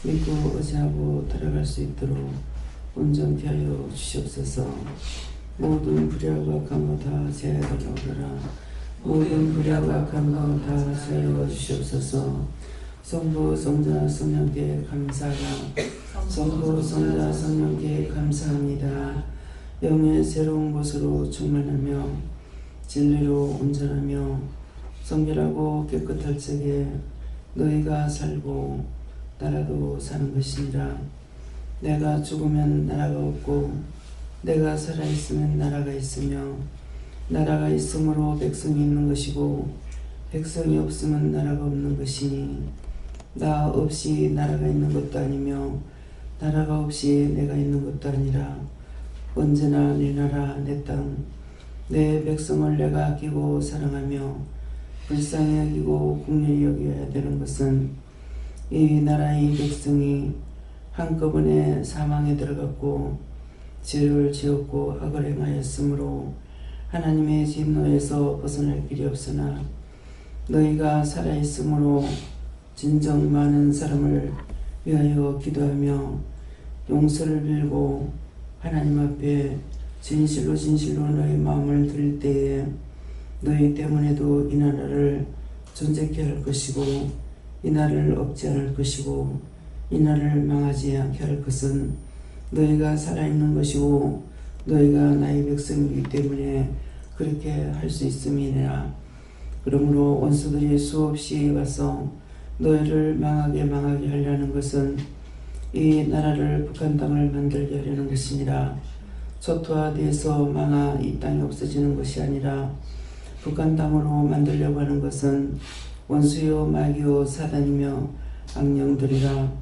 믿고 의지하고 따라갈 수 있도록 온전케 하여 주시옵소서. 모든 불의하고 악한 것 다 제하여달라. 모든 불의하고 악한 것 다 제하여 주시옵소서. 성부 성자 성령께 감사하라. 성부 성자 성령께 감사합니다. 영의 새로운 곳으로 충만하며 진리로 온전하며 성결하고 깨끗할 적에 너희가 살고 나라도 사는 것이니라. 내가 죽으면 나라가 없고 내가 살아있으면 나라가 있으며 나라가 있으므로 백성이 있는 것이고 백성이 없으면 나라가 없는 것이니 나 없이 나라가 있는 것도 아니며 나라가 없이 내가 있는 것도 아니라 언제나 네 나라 내 땅 내 백성을 내가 아끼고 사랑하며 불쌍히 여기고 긍휼히 여겨야 되는 것은 이 나라의 백성이 한꺼번에 사망에 들어갔고 죄를 지었고 악을 행하였으므로 하나님의 진노에서 벗어날 길이 없으나 너희가 살아있으므로 진정 많은 사람을 위하여 기도하며 용서를 빌고 하나님 앞에 진실로 너희 마음을 드릴 때에 너희 때문에도 이 나라를 존재케 할 것이고 이 나라를 없지 않을 것이고 이 나라를 망하지 않게 할 것은 너희가 살아있는 것이고 너희가 나의 백성이기 때문에 그렇게 할 수 있음이니라. 그러므로 원수들이 수없이 와서 너희를 망하게 하려는 것은 이 나라를 북한 땅을 만들게 하려는 것이니라. 초토화돼서 망하 이 땅이 없어지는 것이 아니라 북한 땅으로 만들려고 하는 것은 원수요 마귀요 사단이며 악령들이라.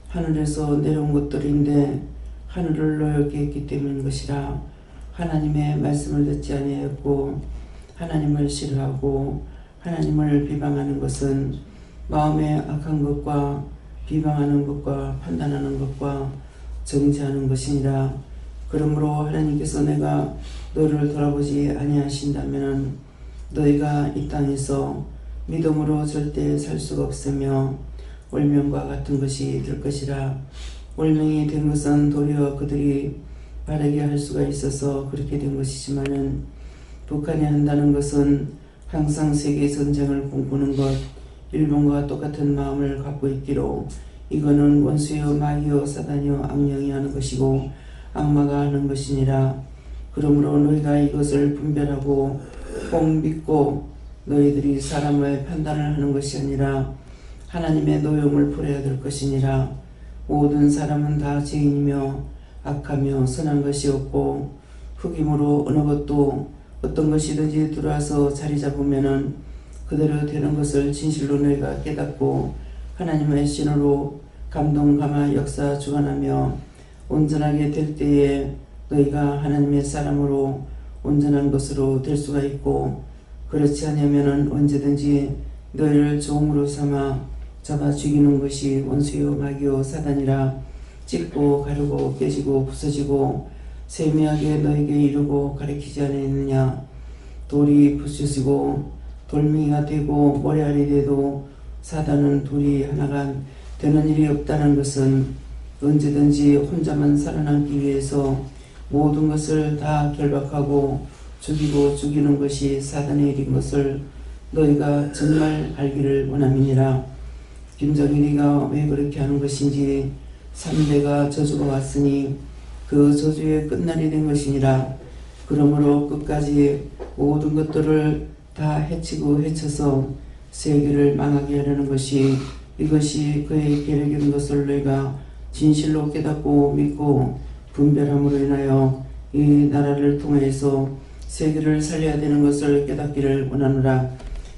하늘에서 내려온 것들인데 하늘을 노엽게 했기 때문인 것이라. 하나님의 말씀을 듣지 아니하였고 하나님을 싫어하고 하나님을 비방하는 것은 마음에 악한 것과 비방하는 것과 판단하는 것과 정죄하는 것이니라. 그러므로 하나님께서 내가 너를 돌아보지 아니하신다면 너희가 이 땅에서 믿음으로 절대 살 수가 없으며 월명과 같은 것이 될 것이라. 월명이 된 것은 도리어 그들이 바르게 할 수가 있어서 그렇게 된 것이지만은 북한이 한다는 것은 항상 세계 전쟁을 꿈꾸는 것, 일본과 똑같은 마음을 갖고 있기로 이거는 원수요 마귀요 사단이요 악령이 하는 것이고 악마가 하는 것이니라. 그러므로 너희가 이것을 분별하고 꼭 믿고 너희들이 사람의 판단을 하는 것이 아니라 하나님의 노염을 풀어야 될 것이니라. 모든 사람은 다 죄인이며 악하며 선한 것이 없고 흑임으로 어느 것도 어떤 것이든지 들어와서 자리 잡으면은 그대로 되는 것을 진실로 너희가 깨닫고 하나님의 신으로 감동 감화 역사 주관하며 온전하게 될 때에 너희가 하나님의 사람으로 온전한 것으로 될 수가 있고 그렇지 않으면은 언제든지 너희를 종으로 삼아 잡아 죽이는 것이 원수요 마귀요 사단이라. 찢고 가르고 깨지고 부서지고 세미하게 너에게 이르고 가르치지 않았느냐. 돌이 부수시고 돌멩이가 되고 모래알이 돼도 사단은 돌이 하나가 되는 일이 없다는 것은 언제든지 혼자만 살아남기 위해서 모든 것을 다 결박하고 죽이고 죽이는 것이 사단의 일인 것을 너희가 정말 알기를 원함이니라. 김정일이가 왜 그렇게 하는 것인지 3대가 저주가 왔으니 그 저주의 끝날이 된 것이니라. 그러므로 끝까지 모든 것들을 다 해치고 해쳐서 세계를 망하게 하려는 것이 이것이 그의 계획인 것을 너희가 진실로 깨닫고 믿고 분별함으로 인하여 이 나라를 통해서 세계를 살려야 되는 것을 깨닫기를 원하노라.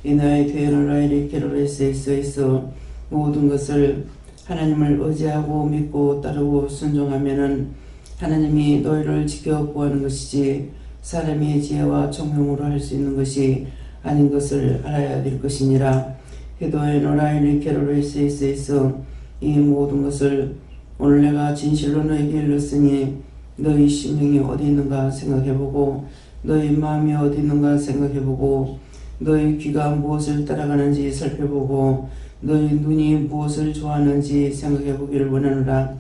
이 나의 대연을 라이리 캐롤에서 있어 모든 것을 하나님을 의지하고 믿고 따르고 순종하면은 하나님이 너희를 지켜 구하는 것이지 사람의 지혜와 총명으로 할 수 있는 것이 아닌 것을 알아야 될 것이니라. 기도의 노라이리 캐롤에서 있어 이 모든 것을 오늘 내가 진실로 너에게 일렀으니 너희 심령이 어디 있는가 생각해보고 너희 마음이 어디 있는가 생각해보고 너희 귀가 무엇을 따라가는지 살펴보고 너희 눈이 무엇을 좋아하는지 생각해 보기를 원하노라.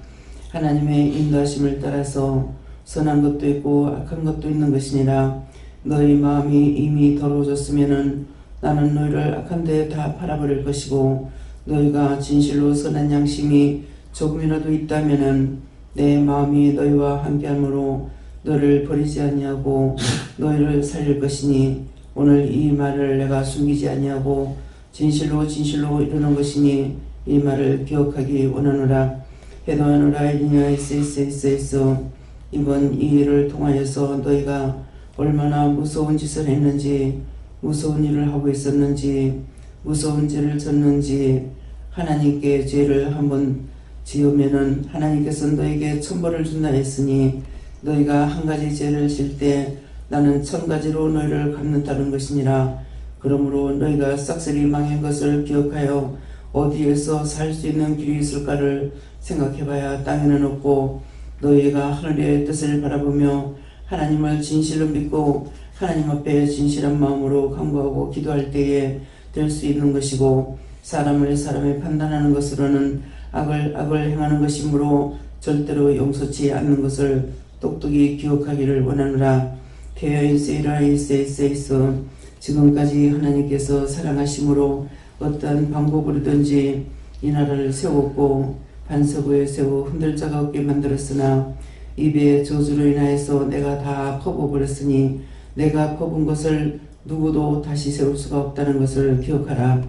하나님의 인도하심을 따라서 선한 것도 있고 악한 것도 있는 것이니라. 너희 마음이 이미 더러워졌으면은 나는 너희를 악한 데에 다 팔아버릴 것이고, 너희가 진실로 선한 양심이 조금이라도 있다면은 내 마음이 너희와 함께하므로 너를 버리지 아니하고 너희를 살릴 것이니, 오늘 이 말을 내가 숨기지 아니하고 진실로 진실로 이루는 것이니 이 말을 기억하기 원하노라. 해노하노라. 이리냐 있어. 이번 이 일을 통하여서 너희가 얼마나 무서운 짓을 했는지, 무서운 일을 하고 있었는지, 무서운 죄를 졌는지, 하나님께 죄를 한번 지으면은 하나님께서 너에게 천벌을 준다 했으니, 너희가 한 가지 죄를 질 때 나는 1000가지로 너희를 갚는다는 것이니라. 그러므로 너희가 싹쓸이 망한 것을 기억하여 어디에서 살 수 있는 길이 있을까를 생각해봐야 땅에는 없고, 너희가 하늘의 뜻을 바라보며 하나님을 진실로 믿고 하나님 앞에 진실한 마음으로 간구하고 기도할 때에 될 수 있는 것이고, 사람을 사람이 판단하는 것으로는 악을 행하는 것이므로 절대로 용서치 않는 것을 똑똑히 기억하기를 원하노라. 케어인세이라 이세이세이서. 지금까지 하나님께서 사랑하심으로 어떠한 방법으로든지 이 나라를 세웠고 반석을 세워 흔들 자가 없게 만들었으나, 입의 저주로 인하여서 내가 다 퍼부어버렸으니 내가 퍼본 것을 누구도 다시 세울 수가 없다는 것을 기억하라.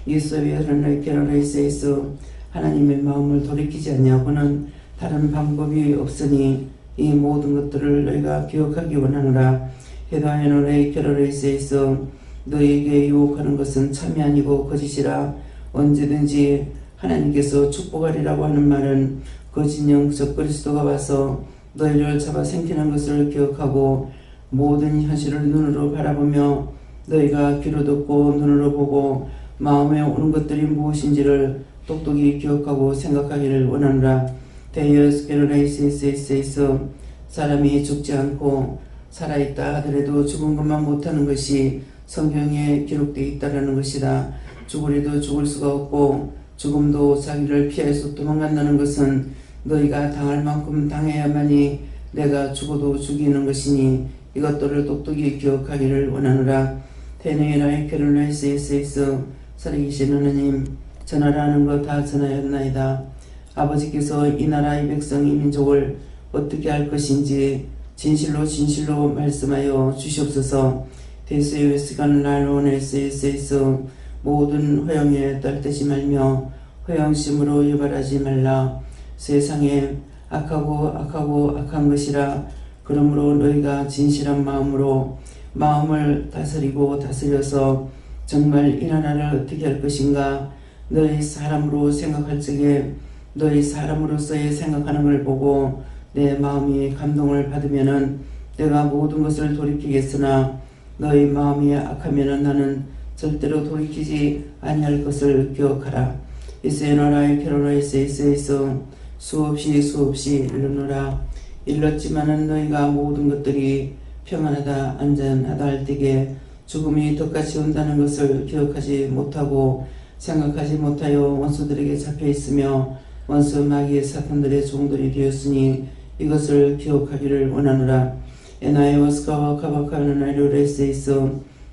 이스라엘에서 하나님의 마음을 돌이키지 않냐고는 다른 방법이 없으니 이 모든 것들을 너희가 기억하기 원하노라. 헤다헤노레이 캐러레이스에서 너희에게 유혹하는 것은 참이 아니고 거짓이라. 언제든지 하나님께서 축복하리라고 하는 말은 거짓 영적 그리스도가 와서 너희를 잡아 생기는 것을 기억하고, 모든 현실을 눈으로 바라보며 너희가 귀로 듣고 눈으로 보고 마음에 오는 것들이 무엇인지를 똑똑히 기억하고 생각하기를 원하노라. 데이어스 게르레이스에서 사람이 죽지 않고 살아있다 하더라도 죽은 것만 못하는 것이 성경에 기록되어 있다는 것이다. 죽으리도 죽을 수가 없고 죽음도 자기를 피해서 도망간다는 것은 너희가 당할 만큼 당해야만이 내가 죽어도 죽이는 것이니 이것들을 똑똑히 기억하기를 원하노라. 테네라이 캐롤라이스에서 살아계신 하나님, 전하라 하는 것 다 전하였나이다. 아버지께서 이 나라 이 백성 이 민족을 어떻게 할 것인지 진실로 진실로 말씀하여 주시옵소서. 데스유스간 라로네스에서 모든 허영에 떨대지 말며 허영심으로 유발하지 말라. 세상에 악한 것이라. 그러므로 너희가 진실한 마음으로 마음을 다스리고 다스려서 정말 이 나라를 어떻게 할 것인가, 너희 사람으로 생각할 적에 너희 사람으로서의 생각하는 걸 보고 내 마음이 감동을 받으면은 내가 모든 것을 돌이키겠으나, 너희 마음이 악하면은 나는 절대로 돌이키지 아니할 것을 기억하라. 이세노라의 캐롤라이스에서 수없이 일러노라. 일렀지만은 너희가 모든 것들이 평안하다 안전하다 할 때에 죽음이 덕같이 온다는 것을 기억하지 못하고 생각하지 못하여 원수들에게 잡혀 있으며 원수 마귀의 사탄들의 종들이 되었으니 이것을 기억하기를 원하노라. 에나이오스카와 카바카나나료레스에서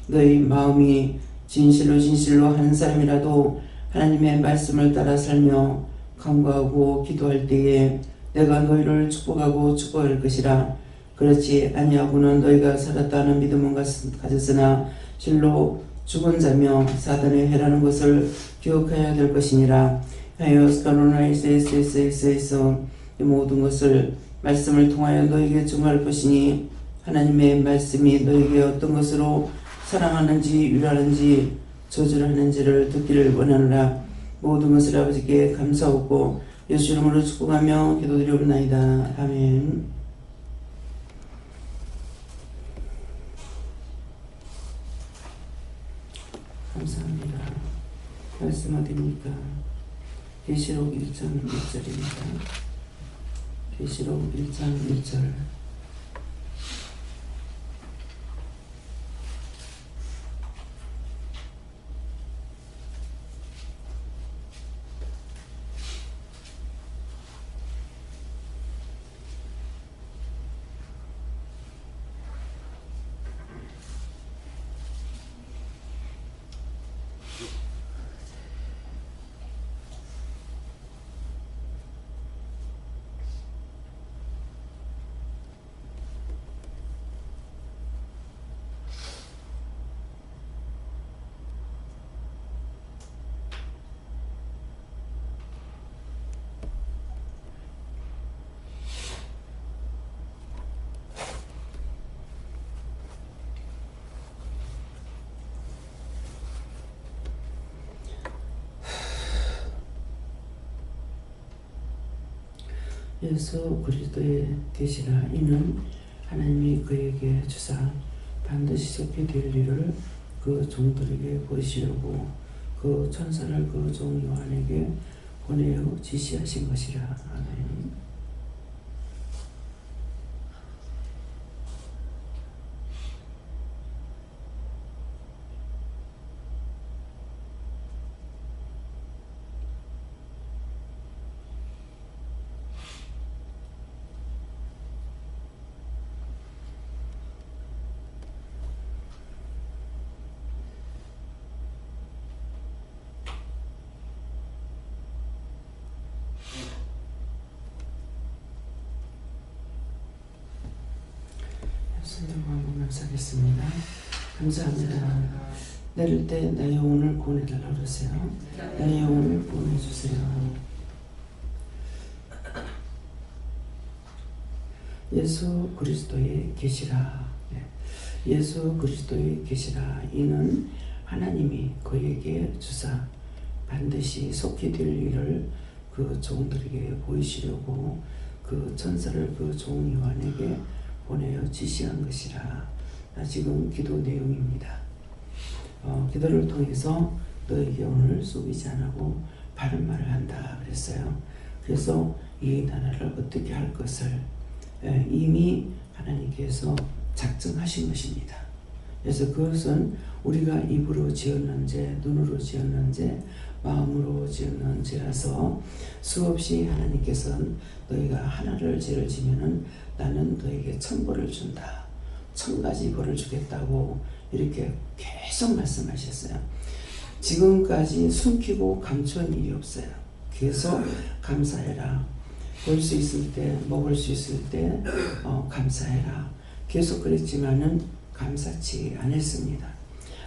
너희 마음이 진실로 한 사람이라도 하나님의 말씀을 따라 살며 간구하고 기도할 때에 내가 너희를 축복하고 축복할 것이라. 그렇지 아니하고는 너희가 살았다는 믿음은 가졌으나 실로 죽은 자며 사단의 해라는 것을 기억해야 될 것이니라. 하여스카로나이스에서 이 모든 것을 말씀을 통하여 너에게 증거할 것이니, 하나님의 말씀이 너에게 어떤 것으로 사랑하는지 유라는지 저주를 하는지를 듣기를 원하노라. 모든 것을 아버지께 감사하고 예수 이름으로 축복하며 기도드리옵나이다. 아멘. 감사합니다. 말씀 어디입니까? 계시록 1장 1절입니다. 계시록 1장 1절. 예수 그리스도의 계시라. 이는 하나님이 그에게 주사 반드시 속히 될 일을 그 종들에게 보이시려고 그 천사를 그 종 요한에게 보내어 지시하신 것이라. 아멘. 성도가 한번 감사하겠습니다. 감사합니다. 내릴 때 내 영혼을 보내달라고 그러세요. 내 영혼을 보내주세요. 예수 그리스도의 계시라. 예수 그리스도의 계시라. 이는 하나님이 그에게 주사 반드시 속히 될 일을 그 종들에게 보이시려고 그 천사를 그 종 요한에게 보내어 지시한 것이라. 지금 기도 내용입니다. 기도를 통해서 너에게 오늘 속이지 않고 바른 말을 한다 그랬어요. 그래서 이 나라를 어떻게 할 것을 이미 하나님께서 작정하신 것입니다. 그래서 그것은 우리가 입으로 지었는지 눈으로 지었는지 마음으로 지었는지라서 수없이 하나님께서는 너희가 하나를 죄를 지면은 나는 너에게 1000벌을 준다. 1000가지 벌을 주겠다고 이렇게 계속 말씀하셨어요. 지금까지 숨기고 감춘 일이 없어요. 계속 감사해라. 볼 수 있을 때, 먹을 수 있을 때 감사해라. 계속 그랬지만은 감사치 않았습니다.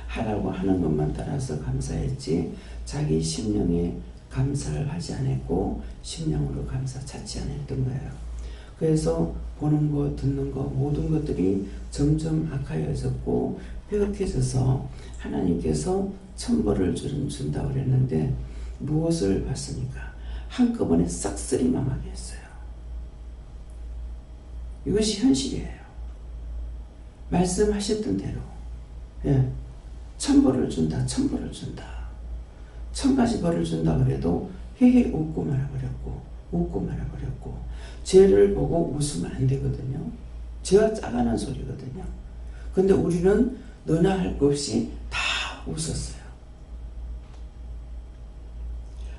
하라고 하는 것만 따라서 감사했지 자기 심령에 감사를 하지 않았고 심령으로 감사 찾지 않았던 거예요. 그래서 보는 것, 듣는 것 모든 것들이 점점 악하여졌고 폐역해져서 하나님께서 1000벌을 준다고 그랬는데 무엇을 받습니까? 한꺼번에 싹쓸이 망하게 했어요. 이것이 현실이에요. 말씀하셨던 대로 1000벌을 준다. 1000벌을 준다. 1000가지 벌을 준다 그래도 헤헤 웃고 말아버렸고 죄를 보고 웃으면 안 되거든요. 죄가 짜가는 소리거든요. 근데 우리는 너나 할 것 없이 다 웃었어요.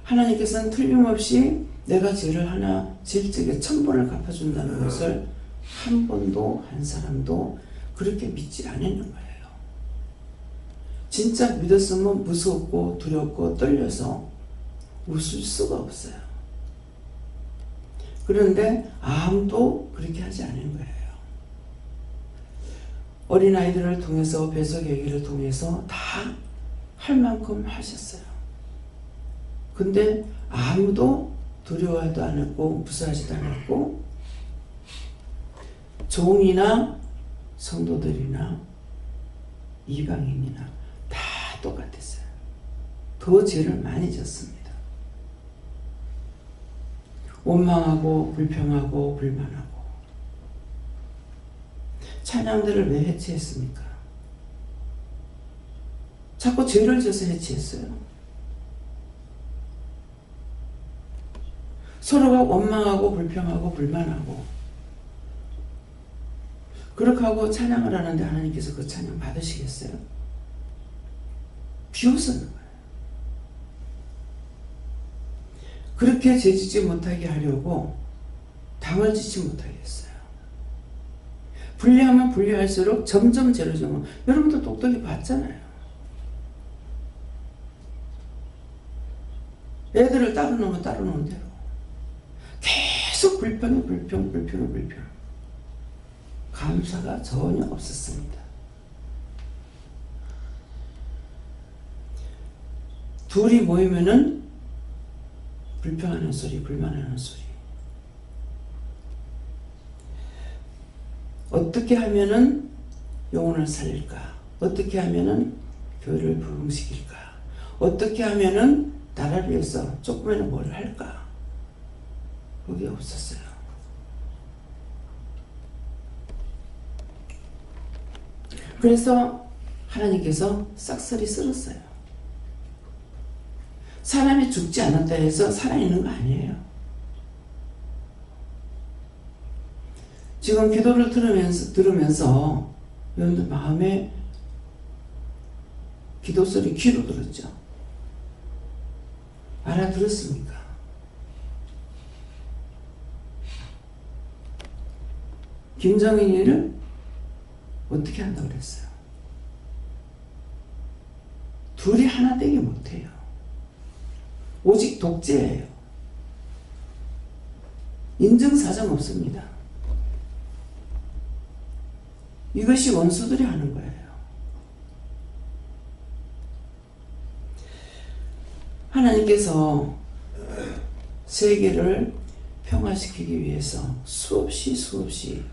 하나님께서는 틀림없이 내가 죄를 하나 질 적에 1000번을 갚아준다는 것을 한 번도 한 사람도 그렇게 믿지 않았는 거예요. 진짜 믿었으면 무섭고 두렵고 떨려서 웃을 수가 없어요. 그런데 아무도 그렇게 하지 않은 거예요. 어린아이들을 통해서 배석 얘기를 통해서 다 할 만큼 하셨어요. 근데 아무도 두려워하지도 않았고 무서워하지도 않았고 종이나 성도들이나 이방인이나 다 똑같았어요. 더 죄를 많이 졌습니다. 원망하고 불평하고 불만하고 찬양들을 왜 해체했습니까? 자꾸 죄를 져서 해체했어요. 서로가 원망하고 불평하고 불만하고 그렇게 하고 찬양을 하는데 하나님께서 그 찬양 받으시겠어요? 비웃는 거예요. 그렇게 죄짓지 못하게 하려고 당을 짓지 못하게 했어요. 분리하면 분리할수록 점점 죄를 지면 여러분도 똑똑히 봤잖아요. 애들을 따로 놓으면 따로 놓은 대로 계속 불평 감사가 전혀 없었습니다. 둘이 모이면은 불평하는 소리, 불만하는 소리. 어떻게 하면은 영혼을 살릴까? 어떻게 하면은 교회를 부흥시킬까? 어떻게 하면은 나라를 위해서 조금이라도 뭘 할까? 그게 없었어요. 그래서 하나님께서 싹쓸이 쓸었어요. 사람이 죽지 않았다 해서 살아있는 거 아니에요. 지금 기도를 들으면서 여러분들 마음에 기도 소리 귀로 들었죠? 알아들었습니까? 김정은이를 어떻게 한다고 그랬어요? 둘이 하나 되기 못해요. 오직 독재예요. 인증사정 없습니다. 이것이 원수들이 하는 거예요. 하나님께서 세계를 평화시키기 위해서 수없이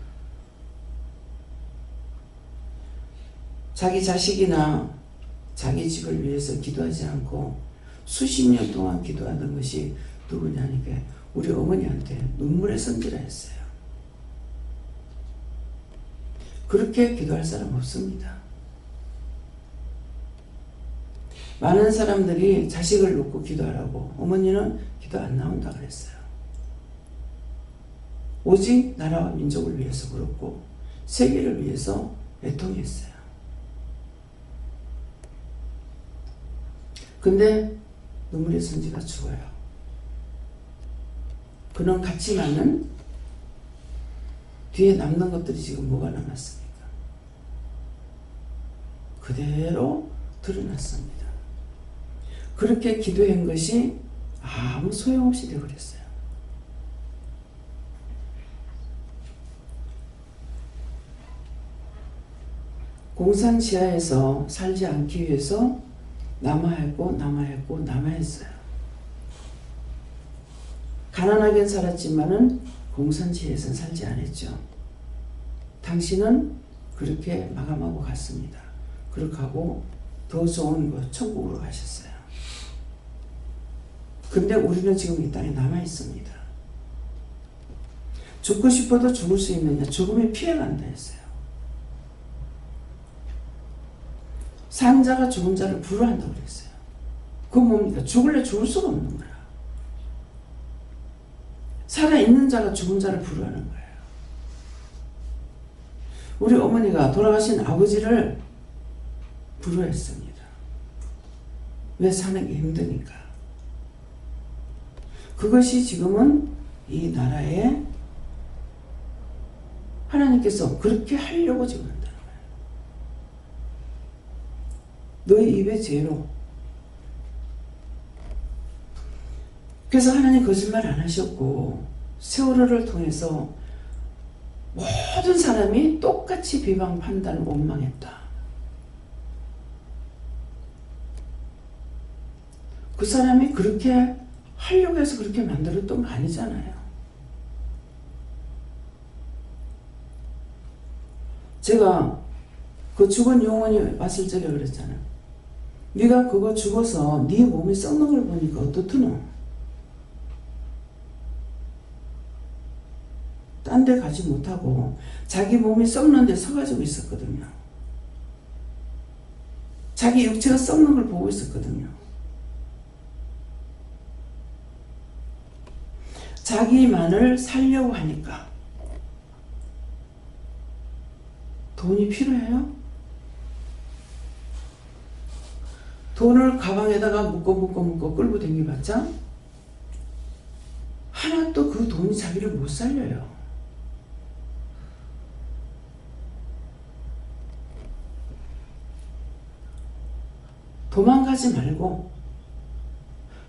자기 자식이나 자기 집을 위해서 기도하지 않고 수십 년 동안 기도하던 것이 누구냐니까 우리 어머니한테 눈물의 성지라 했어요. 그렇게 기도할 사람 없습니다. 많은 사람들이 자식을 놓고 기도하라고, 어머니는 기도 안 나온다 그랬어요. 오직 나라와 민족을 위해서 그렇고 세계를 위해서 애통했어요. 근데 눈물의 성지가 죽어요. 그런 가치만은 뒤에 남는 것들이 지금 뭐가 남았습니까? 그대로 드러났습니다. 그렇게 기도한 것이 아무 소용없이 되어버렸어요. 공산 지하에서 살지 않기 위해서 남아했어요. 가난하게 살았지만은 공산지에서는 살지 않았죠. 당신은 그렇게 마감하고 갔습니다. 그렇게 하고 더 좋은 곳 천국으로 가셨어요. 근데 우리는 지금 이 땅에 남아 있습니다. 죽고 싶어도 죽을 수 있느냐? 죽음에 피해간다 했어요. 산 자가 죽은 자를 부르한다고 그랬어요. 그건 뭡니까? 죽을래 죽을 수가 없는 거야. 살아있는 자가 죽은 자를 부르하는 거예요. 우리 어머니가 돌아가신 아버지를 부르했습니다. 왜 사는 게 힘드니까. 그것이 지금은 이 나라에 하나님께서 그렇게 하려고 지금 한다는 거예요. 너의 입의 죄로. 그래서 하나님 거짓말 안 하셨고 세월호를 통해서 모든 사람이 똑같이 비방 판단을 원망했다. 그 사람이 그렇게 하려고 해서 그렇게 만들었던 거 아니잖아요. 제가 그 죽은 영혼이 왔을 적에 그랬잖아요. 네가 그거 죽어서 네 몸이 썩는 걸 보니까 어떻더노? 딴 데 가지 못하고 자기 몸이 썩는 데 서가지고 있었거든요. 자기 육체가 썩는 걸 보고 있었거든요. 자기만을 살려고 하니까 돈이 필요해요? 돈을 가방에다가 묶어 끌고 다니봤자 하나도 그 돈이 자기를 못 살려요. 도망가지 말고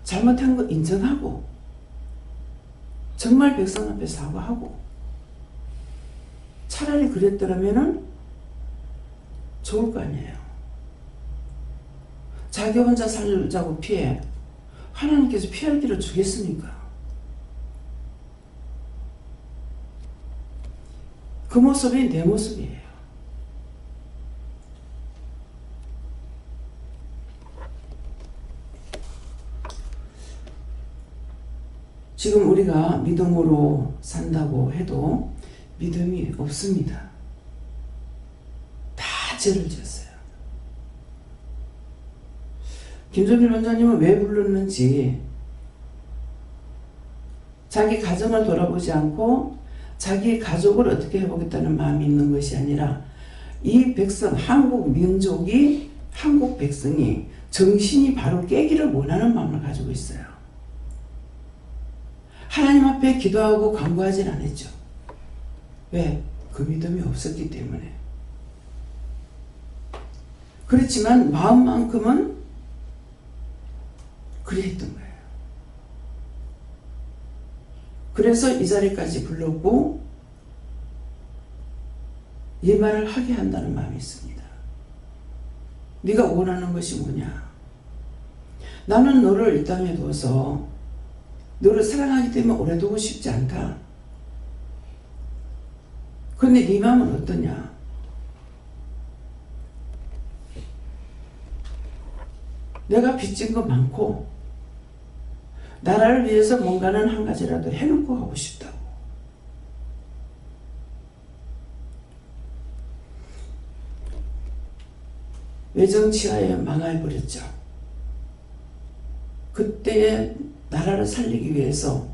잘못한 거 인정하고 정말 백성 앞에 사과하고 차라리 그랬더라면은 좋을 거 아니에요. 자기 혼자 살자고 피해 하나님께서 피할 길을 주겠습니까? 그 모습이 내 모습이에요. 지금 우리가 믿음으로 산다고 해도 믿음이 없습니다. 다 죄를 지었어요. 김종필 원장님은 왜 불렀는지 자기 가정을 돌아보지 않고 자기 가족을 어떻게 해보겠다는 마음이 있는 것이 아니라 이 백성, 한국 민족이, 한국 백성이 정신이 바로 깨기를 원하는 마음을 가지고 있어요. 하나님 앞에 기도하고 간구하진 않았죠. 왜? 그 믿음이 없었기 때문에. 그렇지만 마음만큼은 그랬던 거예요. 그래서 이 자리까지 불렀고 이 말을 하게 한다는 마음이 있습니다. 네가 원하는 것이 뭐냐? 나는 너를 이 땅에 두어서 너를 사랑하기 때문에 오래 두고 싶지 않다. 그런데 네 마음은 어떠냐? 내가 빚진 거 많고 나라를 위해서 뭔가는 한 가지라도 해놓고 하고 싶다고. 외정치하에 망해버렸죠. 그때의 나라를 살리기 위해서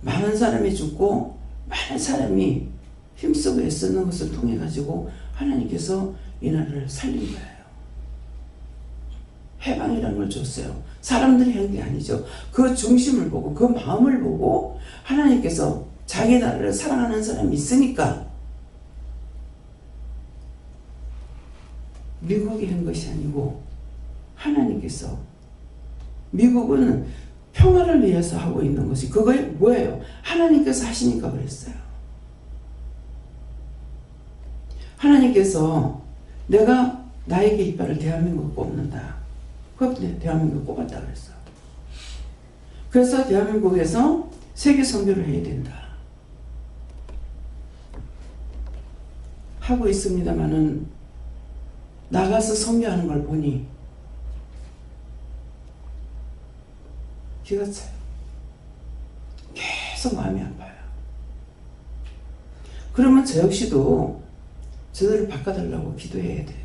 많은 사람이 죽고 많은 사람이 힘쓰고 애쓰는 것을 통해 가지고 하나님께서 이 나라를 살린 거예요. 해방이라는 걸 줬어요. 사람들이 한 게 아니죠. 그 중심을 보고 그 마음을 보고 하나님께서 자기 나라를 사랑하는 사람이 있으니까 미국이 한 것이 아니고 하나님께서, 미국은 평화를 위해서 하고 있는 것이 그거에 뭐예요? 하나님께서 하시니까 그랬어요. 하나님께서 내가 나에게 이빨을 대한민국 꼽는다. 그때 대한민국 꼽았다 그랬어. 그래서 대한민국에서 세계 선교를 해야 된다. 하고 있습니다만은 나가서 선교하는 걸 보니 기가 차요. 계속 마음이 아파요. 그러면 저 역시도 저들을 바꿔달라고 기도해야 돼요.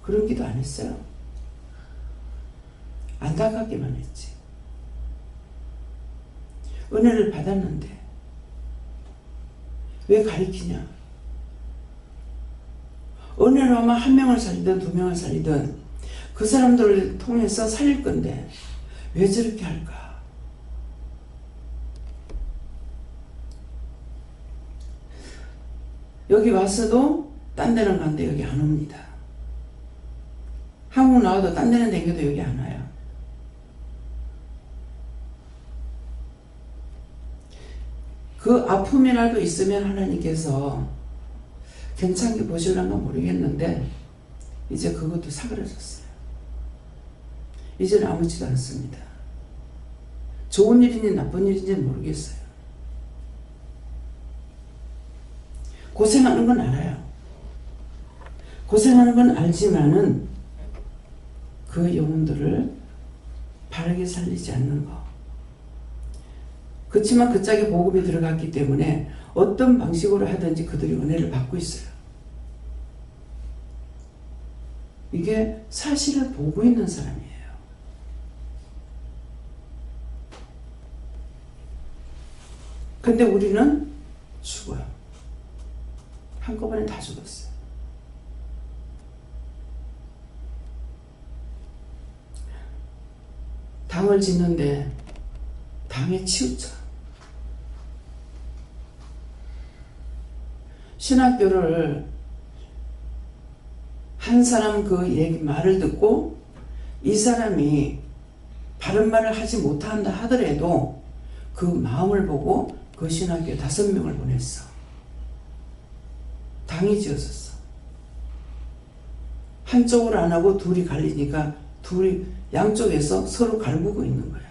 그런 기도 안 했어요. 안타깝기만 했지. 은혜를 받았는데 왜 가리키냐? 은혜로 하면 한 명을 살리든 두 명을 살리든 그 사람들을 통해서 살릴 건데 왜 저렇게 할까? 여기 와서도 딴 데는 가는데 여기 안 옵니다. 한국 나와도 딴 데는 댕겨도 여기 안 와요. 그 아픔이라도 있으면 하나님께서 괜찮게 보실란가 모르겠는데 이제 그것도 사그라졌어요. 이제는 아무렇지도 않습니다. 좋은 일인지 나쁜 일인지는 모르겠어요. 고생하는 건 알아요. 고생하는 건 알지만은 그 영혼들을 바르게 살리지 않는 거. 그렇지만 그 짝에 복음이 들어갔기 때문에 어떤 방식으로 하든지 그들이 은혜를 받고 있어요. 이게 사실을 보고 있는 사람이에요. 근데 우리는 죽어요. 한꺼번에 다 죽었어요. 당을 짓는데 당에 치우쳐. 신학교를 한 사람 그 얘기 말을 듣고 이 사람이 바른 말을 하지 못한다 하더라도 그 마음을 보고 그 신학교에 5명을 보냈어. 당이 지었었어. 한쪽으로 안 하고 둘이 갈리니까 둘이 양쪽에서 서로 갈구고 있는 거야.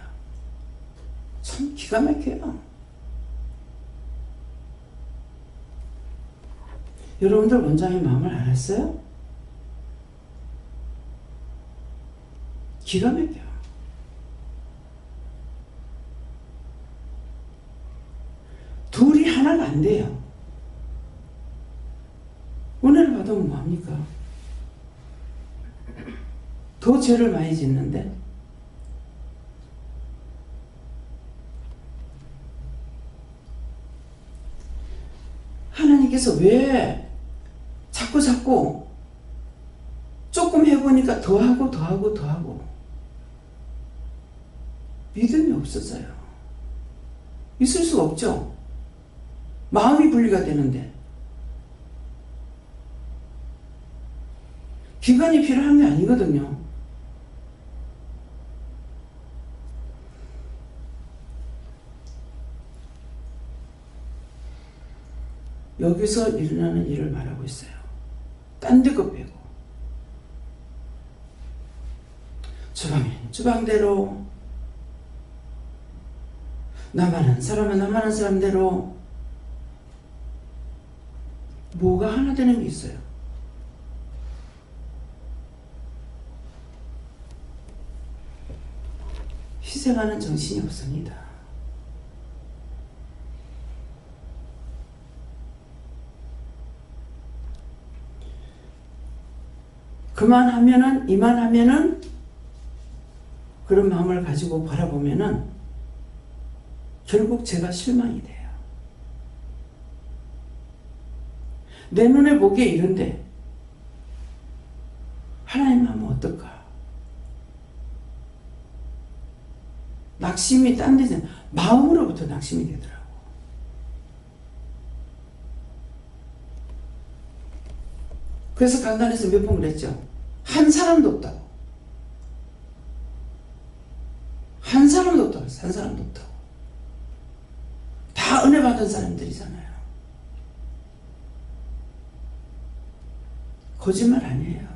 참 기가 막혀요. 여러분들 원장의 마음을 알았어요? 기가 막혀. 둘이 하나가 안 돼요. 받으면 뭐합니까? 더 죄를 많이 짓는데. 하나님께서 왜 자꾸 조금 해보니까 더하고 믿음이 없어져요. 있을 수가 없죠. 마음이 분리가 되는데. 기간이 필요한 게 아니거든요. 여기서 일어나는 일을 말하고 있어요. 딴 데 거 빼고. 주방엔 주방대로, 나만한 사람은 나만한 사람대로 뭐가 하나 되는 게 있어요. 희생하는 정신이 없습니다. 그만하면은, 이만하면은, 그런 마음을 가지고 바라보면은 결국 제가 실망이 돼요. 내 눈에 보기에 이런데 하나님 마음은 어떨까? 낙심이 딴 데는 마음으로부터 낙심이 되더라고. 그래서 강단에서 몇 번 그랬죠. 한 사람도 없다고. 한 사람도 없다고. 한 사람도 없다고. 다 은혜 받은 사람들이잖아요. 거짓말 아니에요.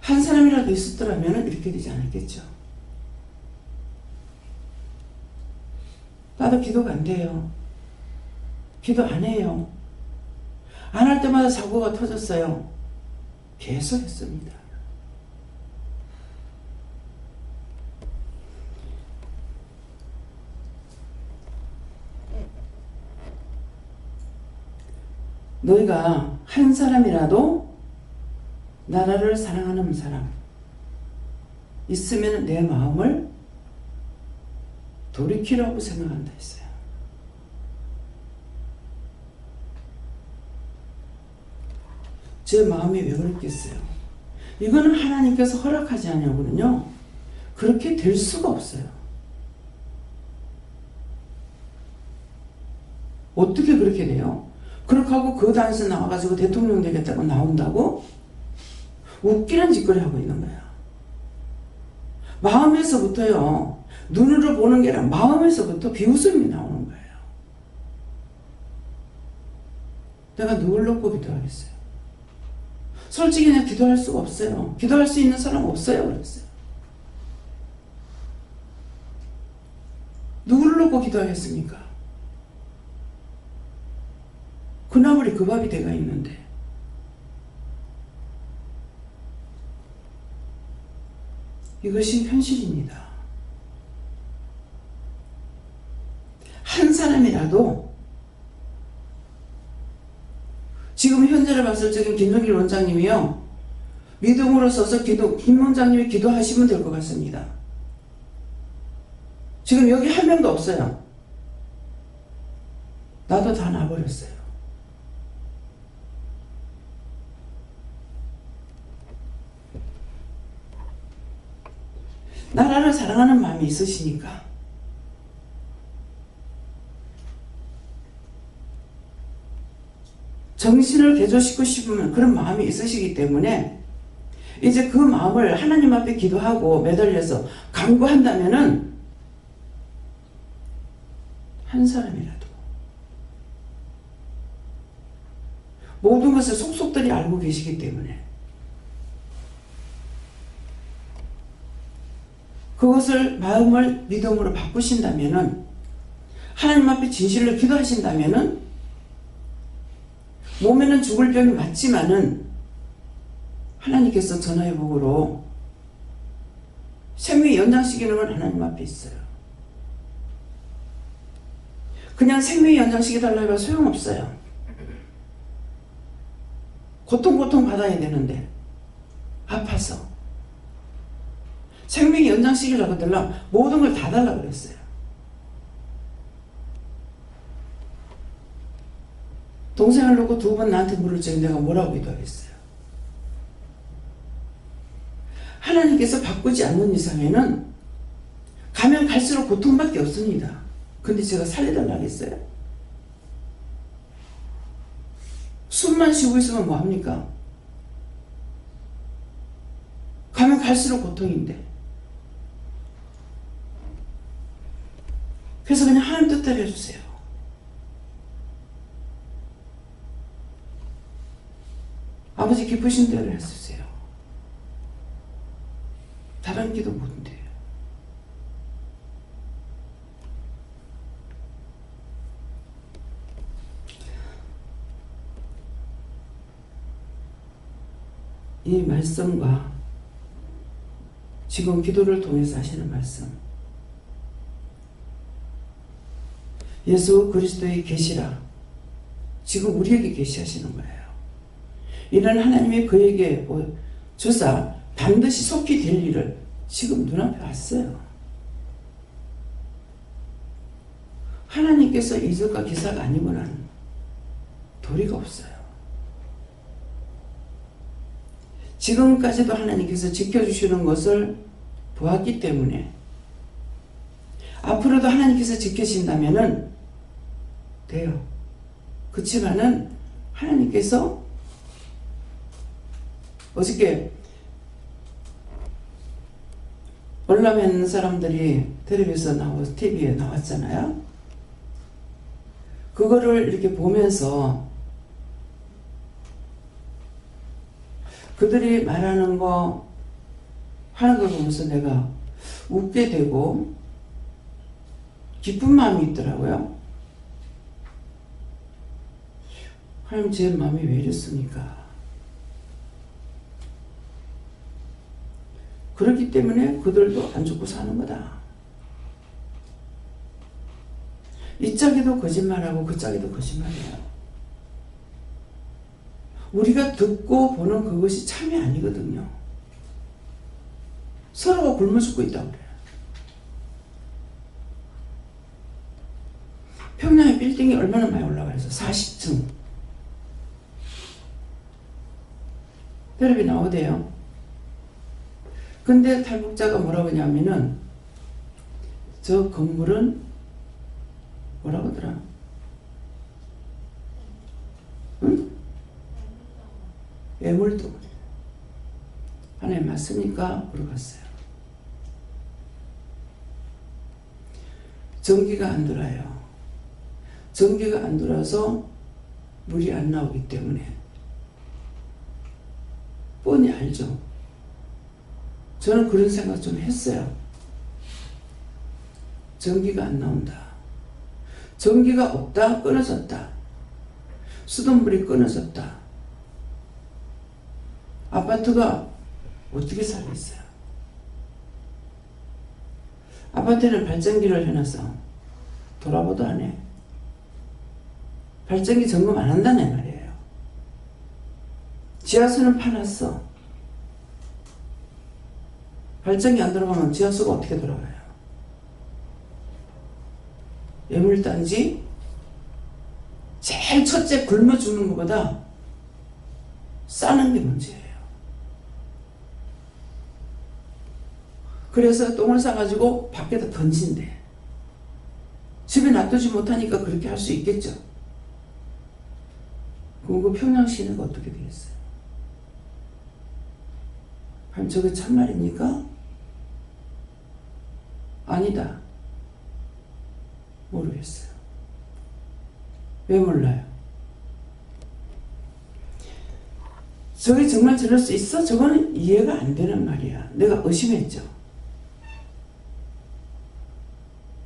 한 사람이라도 있었더라면 이렇게 되지 않았겠죠. 나도 기도가 안 돼요. 기도 안 해요. 안 할 때마다 사고가 터졌어요. 계속 했습니다. 너희가 한 사람이라도 나라를 사랑하는 사람 있으면 내 마음을 돌이키라고 생각한다 했어요. 제 마음이 왜 그랬겠어요? 이거는 하나님께서 허락하지 않냐고는요. 그렇게 될 수가 없어요. 어떻게 그렇게 돼요? 그렇게 하고 그 당에서 나와가지고 대통령 되겠다고 나온다고? 웃기는 짓거리 하고 있는 거야. 마음에서부터요. 눈으로 보는 게 아니라 마음에서부터 비웃음이 나오는 거예요. 내가 누굴 놓고 기도하겠어요? 솔직히 내가 기도할 수가 없어요. 기도할 수 있는 사람 없어요. 그랬어요. 누구를 놓고 기도하겠습니까? 그 나물이 그 밥이 돼가 있는데. 이것이 현실입니다. 한 사람이라도 지금 현재를 봤을 적인 김종길 원장님이요. 믿음으로 서서 김 원장님이 기도하시면 될 것 같습니다. 지금 여기 한 명도 없어요. 나도 다 놔버렸어요. 나라를 사랑하는 마음이 있으시니까 정신을 개조시키고 싶으면 그런 마음이 있으시기 때문에 이제 그 마음을 하나님 앞에 기도하고 매달려서 간구한다면은 한 사람이라도 모든 것을 속속들이 알고 계시기 때문에 그것을 마음을 믿음으로 바꾸신다면은 하나님 앞에 진실로 기도하신다면은 몸에는 죽을 병이 맞지만은 하나님께서 전화위복으로 생명이 연장시키는 건 하나님 앞에 있어요. 그냥 생명이 연장시켜달라고 해도 소용없어요. 고통 받아야 되는데 아파서 생명이 연장시키려고 하더라 모든 걸 다 달라고 그랬어요. 동생을 놓고 두 번 나한테 물을 적에 내가 뭐라고 기도하겠어요. 하나님께서 바꾸지 않는 이상에는 가면 갈수록 고통밖에 없습니다. 근데 제가 살려달라고 했어요. 숨만 쉬고 있으면 뭐합니까? 가면 갈수록 고통인데. 그래서 그냥 하나님 뜻대로 해주세요. 아버지 기쁘신 대로 해주세요. 다른 기도 못해요. 이 말씀과 지금 기도를 통해서 하시는 말씀, 예수 그리스도의 계시라 지금 우리에게 계시하시는 거예요. 이런 하나님이 그에게 주사 반드시 속히 될 일을 지금 눈앞에 왔어요. 하나님께서 이적과 기사가 아니고는 도리가 없어요. 지금까지도 하나님께서 지켜주시는 것을 보았기 때문에 앞으로도 하나님께서 지켜주신다면 돼요. 그렇지만은 하나님께서 어저께 월남에 사람들이 텔레비에서 TV에 나왔잖아요. 그거를 이렇게 보면서 그들이 말하는 거 하는 걸 보면서 내가 웃게 되고 기쁜 마음이 있더라고요. 하나님 제 마음이 왜 이랬습니까? 그렇기 때문에 그들도 안 죽고 사는 거다. 이 짝에도 거짓말하고 그 짝에도 거짓말이에요. 우리가 듣고 보는 그것이 참이 아니거든요. 서로가 굶어 죽고 있다고 그래요. 평양의 빌딩이 얼마나 많이 올라가 있어? 40층. 텔레비 나오대요. 근데 탈북자가 뭐라고 하냐면은 저 건물은 뭐라고 하더라? 응? 애물도. 하나님 맞습니까? 물어봤어요. 전기가 안 들어요. 전기가 안 들어서 물이 안 나오기 때문에. 뻔히 알죠. 저는 그런 생각 좀 했어요. 전기가 안 나온다. 전기가 없다. 끊어졌다. 수돗물이 끊어졌다. 아파트가 어떻게 살겠어요? 아파트는 발전기를 해놔서 돌아보도 안 해. 발전기 점검 안 한다는 말이에요. 지하수는 파놨어. 발전기 안 들어가면 지하수가 어떻게 돌아가요? 예물단지 제일 첫째 굶어 죽는 것보다 싸는 게 문제예요. 그래서 똥을 싸가지고 밖에다 던진대. 집에 놔두지 못하니까 그렇게 할 수 있겠죠. 그럼 그 평양 시내가 어떻게 되겠어요? 그럼 저게 참말입니까? 아니다. 모르겠어요. 왜 몰라요? 저게 정말 저럴 수 있어? 저거는 이해가 안 되는 말이야. 내가 의심했죠.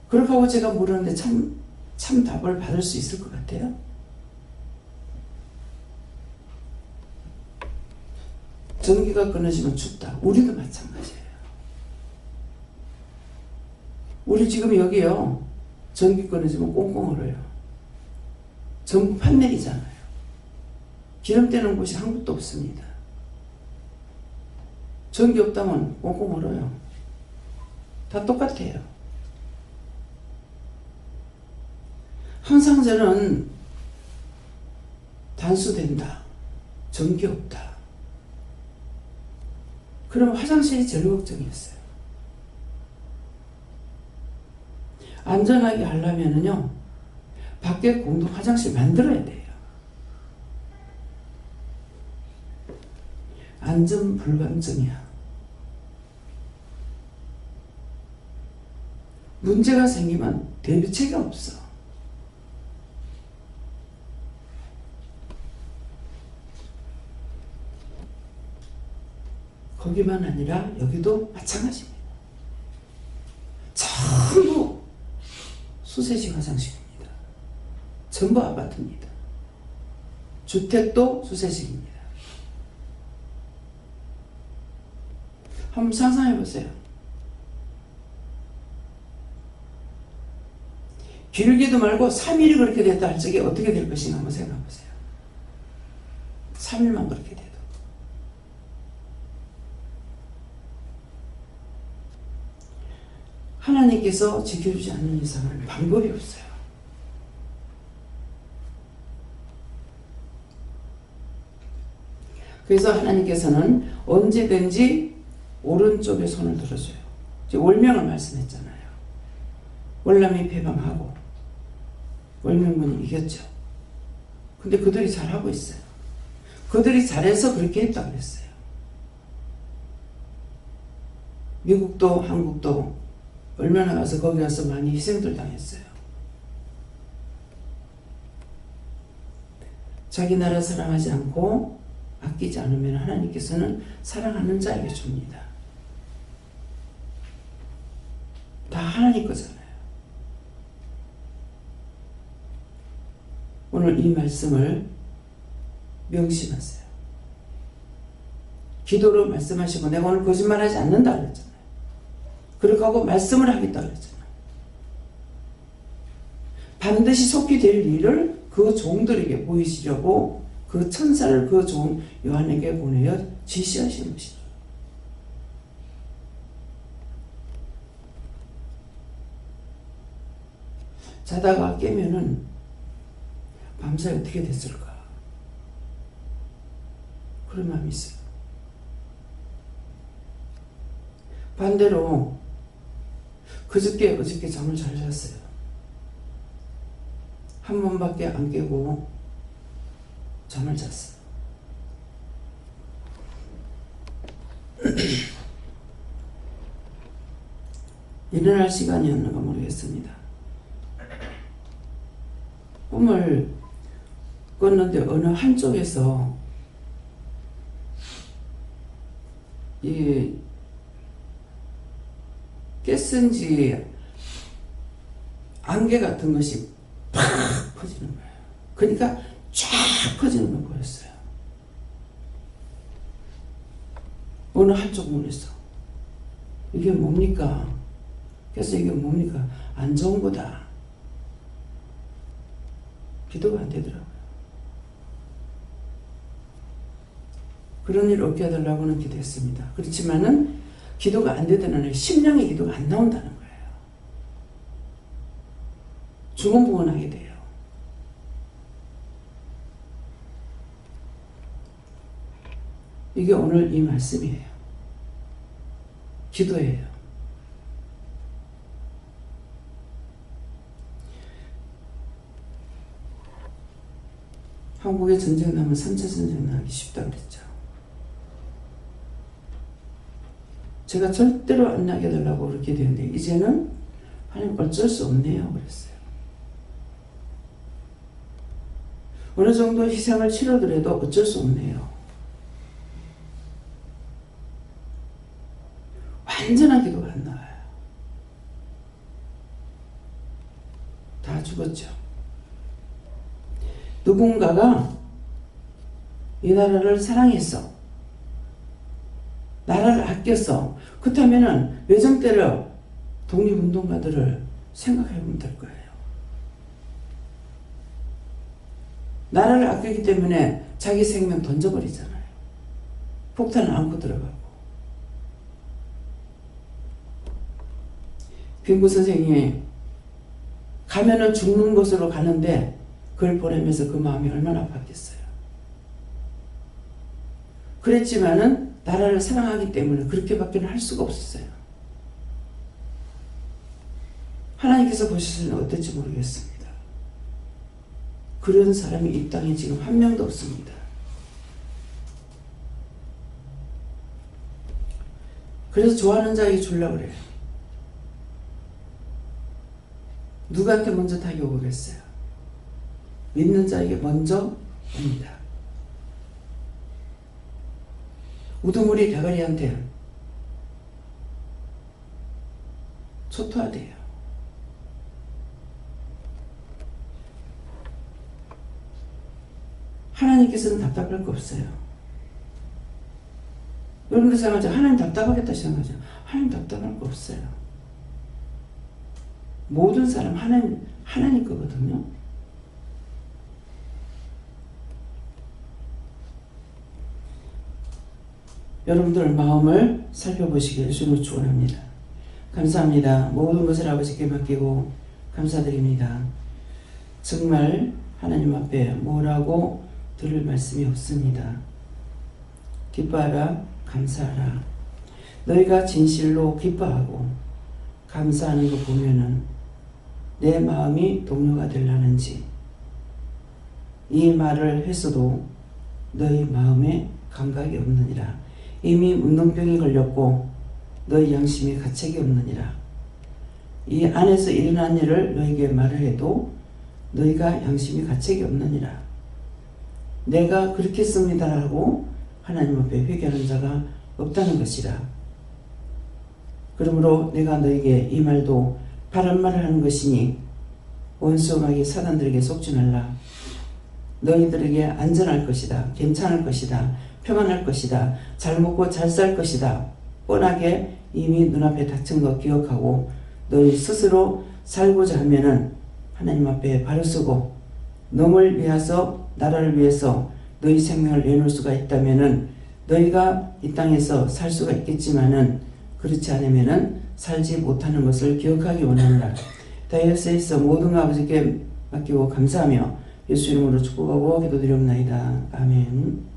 그렇게 하고 제가 물었는데 참 답을 받을 수 있을 것 같아요. 전기가 끊어지면 춥다. 우리도 마찬가지예요. 우리 지금 여기요. 전기 끊어지면 꽁꽁 얼어요. 전부 판넬이잖아요. 기름 떼는 곳이 한 곳도 없습니다. 전기 없다면 꽁꽁 얼어요. 다 똑같아요. 항상 저는 단수된다. 전기 없다. 그럼 화장실이 제일 걱정이었어요. 안전하게 하려면은요, 밖에 공동 화장실 만들어야 돼요. 안전 불감증이야. 문제가 생기면 대비책이 없어. 거기만 아니라 여기도 마찬가지입니다. 전부 수세식 화장실입니다. 전부 아파트입니다. 주택도 수세식입니다. 한번 상상해 보세요. 길게도 말고 3일이 그렇게 됐다 할 적에 어떻게 될 것인가 한번 생각해 보세요. 3일만 그렇게 돼도. 하나님께서 지켜주지 않는 이상은 방법이 없어요. 그래서 하나님께서는 언제든지 오른쪽에 손을 들어줘요. 월명을 말씀했잖아요. 월남이 패방하고 월명군이 이겼죠. 근데 그들이 잘하고 있어요. 그들이 잘해서 그렇게 했다고 그랬어요. 미국도 한국도 얼마나 가서 거기 가서 많이 희생들 당했어요. 자기 나라 사랑하지 않고 아끼지 않으면 하나님께서는 사랑하는 자에게 줍니다. 다 하나님 거잖아요. 오늘 이 말씀을 명심하세요. 기도로 말씀하시고 내가 오늘 거짓말하지 않는다 그랬잖아요. 그렇게 하고 말씀을 하겠다 그랬잖아요. 반드시 속히 될 일을 그 종들에게 보이시려고 그 천사를 그 종 요한에게 보내어 지시하신 것이다. 자다가 깨면은 밤새 어떻게 됐을까? 그런 마음이 있어요. 반대로 어저께 잠을 잘 잤어요. 한 번밖에 안 깨고 잠을 잤어요. 일어날 시간이었는가 모르겠습니다. 꿈을 꿨는데 어느 한쪽에서 이 깨슨지 안개 같은 것이 팍 퍼지는 거예요. 그러니까 쫙 퍼지는 걸 보였어요. 어느 한쪽 문에서. 이게 뭡니까? 그래서 이게 뭡니까? 안 좋은 거다. 기도가 안 되더라고요. 그런 일 없게 해달라고는 기도했습니다. 그렇지만은 기도가 안 되더라는 심령의 기도가 안 나온다는 거예요. 중언부언하게 돼요. 이게 오늘 이 말씀이에요. 기도예요. 한국에 전쟁 나면 3차 전쟁 나기 쉽다 그랬죠. 제가 절대로 안 나게 해달라고 그렇게 되는데 이제는 하나님 어쩔 수 없네요 그랬어요. 어느 정도 희생을 치르더라도 어쩔 수 없네요. 완전한 기도가 안 나와요. 다 죽었죠. 누군가가 이 나라를 사랑했어. 나라를 아꼈어. 그렇다면은 외정 때를 독립운동가들을 생각해 보면 될 거예요. 나라를 아끼기 때문에 자기 생명 던져버리잖아요. 폭탄을 안고 들어가고. 빙구 선생이 가면은 죽는 곳으로 가는데 그걸 보내면서 그 마음이 얼마나 아팠겠어요. 그랬지만은 나라를 사랑하기 때문에 그렇게밖에 할 수가 없었어요. 하나님께서 보시기에는 어떨지 모르겠습니다. 그런 사람이 이 땅에 지금 한 명도 없습니다. 그래서 좋아하는 자에게 주려고 그래요. 누구한테 먼저 다 오겠어요? 믿는 자에게 먼저 옵니다. 우두머리 대가리한테 초토화돼요. 하나님께서는 답답할 거 없어요. 여러분들 생각하죠? 하나님 답답하겠다 생각하죠? 하나님 답답할 거 없어요. 모든 사람 하나님 거거든요. 여러분들 마음을 살펴보시길 주님을 축원합니다. 감사합니다. 모든 것을 아버지께 맡기고 감사드립니다. 정말 하나님 앞에 뭐라고 들을 말씀이 없습니다. 기뻐하라, 감사하라. 너희가 진실로 기뻐하고 감사하는 거 보면은 내 마음이 동요가 되려는지 이 말을 했어도 너희 마음에 감각이 없느니라. 이미 문둥병이 걸렸고 너희 양심에 가책이 없느니라. 이 안에서 일어난 일을 너희에게 말을 해도 너희가 양심이 가책이 없느니라. 내가 그렇게 했습니다라고 하나님 앞에 회개하는 자가 없다는 것이라. 그러므로 내가 너희에게 이 말도 바른 말을 하는 것이니 원수마귀 사단들에게 속지 말라. 너희들에게 안전할 것이다. 괜찮을 것이다. 평안할 것이다. 잘 먹고 잘 살 것이다. 뻔하게 이미 눈앞에 닥친 것 기억하고 너희 스스로 살고자 하면은 하나님 앞에 바로 서고 너를 위해서 나라를 위해서 너희 생명을 내놓을 수가 있다면은 너희가 이 땅에서 살 수가 있겠지만은 그렇지 않으면은 살지 못하는 것을 기억하기 원한다. 다이어스에서 모든 아버지께 맡기고 감사하며 예수 이름으로 축복하고 기도드리옵나이다. 아멘.